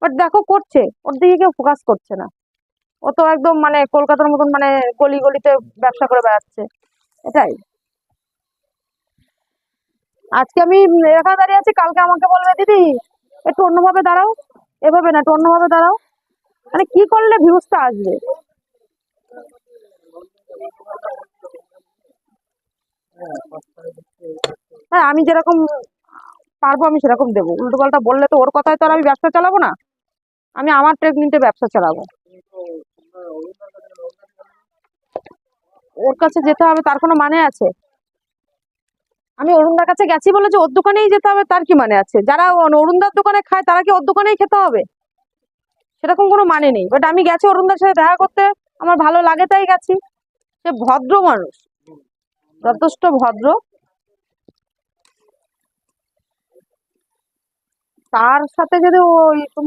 But দেখো করছে, ওর দিকে কেউ ফোকাস করছে না। ও তো একদম মানে কলকাতার মতন মানে গলি গলিতে ব্যবসা করে বেড়াচ্ছে, এটাই। আজকে আমি এখানে দাঁড়িয়ে আছি, কালকে আমাকে বলবে দিদি একটু অন্যভাবে দাঁড়াও, এভাবে না একটু অন্যভাবে দাঁড়াও। মানে কি করলে ভিউজটা আসবে? হ্যাঁ, আমি যেরকম পারবো আমি সেরকম দেবো, উল্টো পাল্টা বললে তো ওর কথায় তো আর আমি ব্যবসা চালাবো না। আমি আমার টেকনিকে ব্যবসা চালাবো। ওর কাছে যেতে হবে তার কোনো মানে আছে? আমি অরুণদার কাছে গেছি বলে যে ওর দোকানেই যেতে হবে তার কি মানে আছে? যারা অরুণদার দোকানে খায় তারা কি ওর দোকানেই খেতে হবে? সেরকম কোনো মানে নেই। বাট আমি গেছি অরুণদার সাথে দেখা করতে, আমার ভালো লাগে তাই গেছি। সে ভদ্র মানুষ, যথেষ্ট ভদ্র। তার সাথে যদি ওই